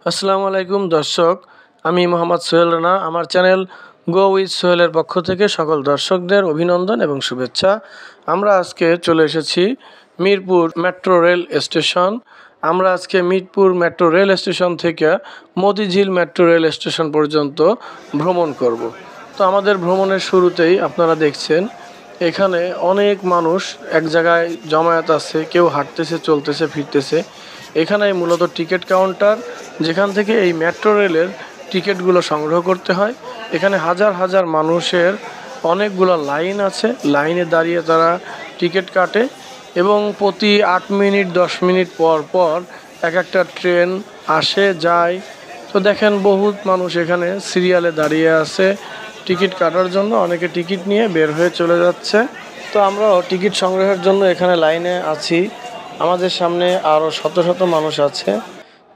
আসসালামু আলাইকুম দর্শক, আমি মোহাম্মদ সোহেল রানা। আমার চ্যানেল গো উইথ সোহেলের পক্ষ থেকে সকল দর্শকদের অভিনন্দন এবং শুভেচ্ছা। আমরা আজকে চলে এসেছি মিরপুর মেট্রো রেল স্টেশন। আমরা আজকে মিরপুর মেট্রো রেল স্টেশন থেকে মতিঝিল মেট্রো রেল স্টেশন পর্যন্ত ভ্রমণ করব। তো আমাদের ভ্রমণের শুরুতেই আপনারা দেখছেন এখানে অনেক মানুষ এক জায়গায় জমায়েত আছে, কেউ হাঁটতেছে, চলতেছে, ফিরতেছে। এখানে মূলত টিকিট কাউন্টার, যেখান থেকে এই মেট্রো রেলের টিকিটগুলো সংগ্রহ করতে হয়। এখানে হাজার হাজার মানুষের অনেকগুলো লাইন আছে, লাইনে দাঁড়িয়ে তারা টিকিট কাটে এবং প্রতি 8 মিনিট 10 মিনিট পর পর এক একটা ট্রেন আসে যায়। তো দেখেন বহুত মানুষ এখানে সিরিয়ালে দাঁড়িয়ে আছে টিকিট কাটার জন্য, অনেকে টিকিট নিয়ে বের হয়ে চলে যাচ্ছে। তো আমরাও টিকিট সংগ্রহের জন্য এখানে লাইনে আছি। আমাদের সামনে আরও শত শত মানুষ আছে।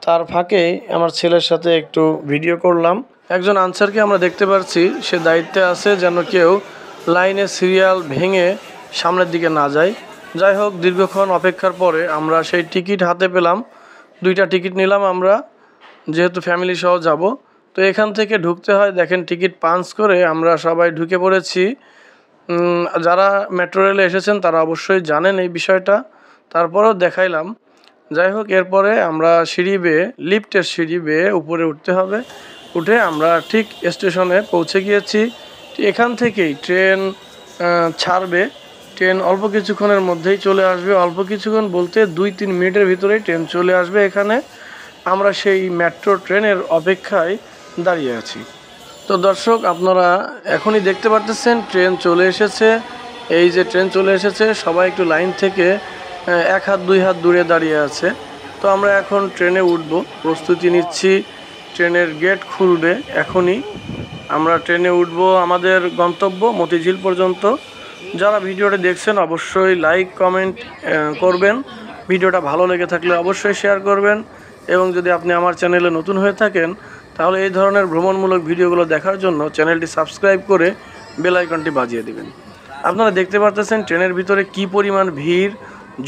তার ফাঁকেই আমার ছেলের সাথে একটু ভিডিও করলাম। একজন আনসারকে আমরা দেখতে পাচ্ছি, সে দায়িত্বে আছে যেন কেউ লাইনে সিরিয়াল ভেঙে সামনের দিকে না যায়। যাই হোক, দীর্ঘক্ষণ অপেক্ষার পরে আমরা সেই টিকিট হাতে পেলাম। 2টা টিকিট নিলাম আমরা, যেহেতু ফ্যামিলি সহ যাব। তো এখান থেকে ঢুকতে হয়, দেখেন টিকিট পাঞ্চ করে আমরা সবাই ঢুকে পড়েছি। যারা মেট্রো রেলে এসেছেন তারা অবশ্যই জানেন এই বিষয়টা, তারপরেও দেখাইলাম। যাই হোক, এরপরে আমরা সিঁড়ি বেয়ে, লিফটের সিঁড়ি বেয়ে উপরে উঠতে হবে। উঠে আমরা ঠিক স্টেশনে পৌঁছে গিয়েছি। এখান থেকেই ট্রেন ছাড়বে। ট্রেন অল্প কিছুক্ষণের মধ্যেই চলে আসবে। অল্প কিছুক্ষণ বলতে 2-3 মিনিটের ভিতরেই ট্রেন চলে আসবে এখানে। আমরা সেই মেট্রো ট্রেনের অপেক্ষায় দাঁড়িয়ে আছি। তো দর্শক, আপনারা এখনই দেখতে পারতেছেন ট্রেন চলে এসেছে। এই যে ট্রেন চলে এসেছে, সবাই একটু লাইন থেকে 1 হাত 2 হাত দূরে দাঁড়িয়ে আছে। তো আমরা এখন ট্রেনে উঠব, প্রস্তুতি নিচ্ছি। ট্রেনের গেট খুলবে এখনই। আমরা ট্রেনে উঠব আমাদের গন্তব্য মতিঝিল পর্যন্ত। যারা ভিডিওটা দেখছেন অবশ্যই লাইক কমেন্ট করবেন। ভিডিওটা ভালো লেগে থাকলে অবশ্যই শেয়ার করবেন। এবং যদি আপনি আমার চ্যানেলে নতুন হয়ে থাকেন তাহলে এই ধরনের ভ্রমণমূলক ভিডিওগুলো দেখার জন্য চ্যানেলটি সাবস্ক্রাইব করে বেল আইকনটি বাজিয়ে দিবেন। আপনারা দেখতে পারতেছেন ট্রেনের ভিতরে কি পরিমাণ ভিড়,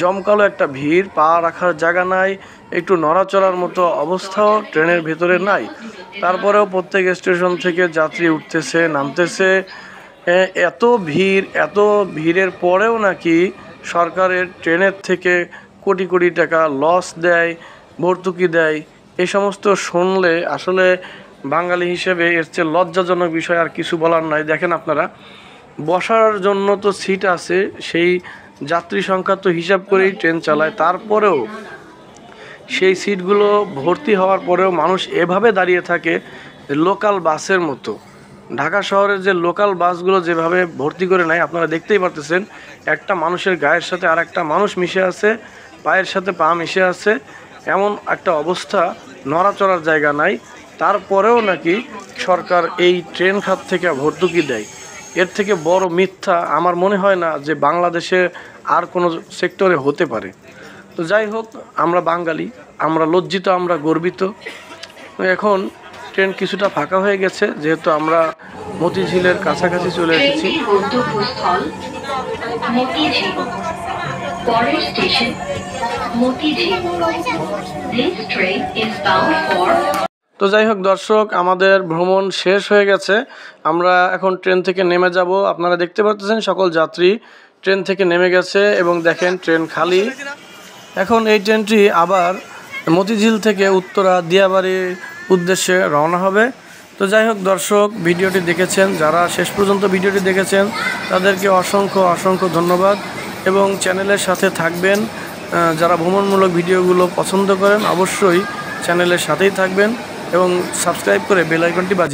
জমকালো একটা ভিড়, পা রাখার জায়গা নাই, একটু নড়াচড়ার মতো অবস্থাও ট্রেনের ভিতরে নাই। তারপরেও প্রত্যেক স্টেশন থেকে যাত্রী উঠতেছে, নামতেছে। এত ভিড়ের পরেও নাকি সরকারের ট্রেনের থেকে কোটি কোটি টাকা লস দেয়, ভর্তুকি দেয়। এই সমস্ত শুনলে আসলে বাঙালি হিসেবে এর চেয়ে লজ্জাজনক বিষয় আর কিছু বলার নাই। দেখেন আপনারা, বসার জন্য তো সিট আছে, সেই যাত্রী সংখ্যা তো হিসাব করেই ট্রেন চালায়। তারপরেও সেই সিটগুলো ভর্তি হওয়ার পরেও মানুষ এভাবে দাঁড়িয়ে থাকে লোকাল বাসের মতো। ঢাকা শহরের যে লোকাল বাসগুলো যেভাবে ভর্তি করে নেয়, আপনারা দেখতেই পারতেছেন একটা মানুষের গায়ের সাথে আর একটা মানুষ মিশে আছে, পায়ের সাথে পা মিশে আছে, এমন একটা অবস্থা, নড়াচড়ার জায়গা নাই। তারপরেও নাকি সরকার এই ট্রেন খাত থেকে ভর্তুকি দেয়। এর থেকে বড় মিথ্যা আমার মনে হয় না যে বাংলাদেশে আর কোনো সেক্টরে হতে পারে। তো যাই হোক, আমরা বাঙালি, আমরা লজ্জিত, আমরা গর্বিত। এখন ট্রেন কিছুটা ফাঁকা হয়ে গেছে, যেহেতু আমরা মতিঝিলের কাছাকাছি চলে এসেছি। তো যাই হোক দর্শক, আমাদের ভ্রমণ শেষ হয়ে গেছে। আমরা এখন ট্রেন থেকে নেমে যাব। আপনারা দেখতে পাচ্ছেন সকল যাত্রী ট্রেন থেকে নেমে গেছে এবং দেখেন ট্রেন খালি। এখন এই ট্রেনটি আবার মতিঝিল থেকে উত্তরা দিয়াবাড়ির উদ্দেশ্যে রওনা হবে। তো যাই হোক দর্শক, ভিডিওটি দেখেছেন, যারা শেষ পর্যন্ত ভিডিওটি দেখেছেন তাদেরকে অসংখ্য অসংখ্য ধন্যবাদ। এবং চ্যানেলের সাথে থাকবেন। যারা ভ্রমণমূলক ভিডিওগুলো পছন্দ করেন অবশ্যই চ্যানেলের সাথেই থাকবেন এবং সাবস্ক্রাইব করে বেল আইকনটি বাজিয়ে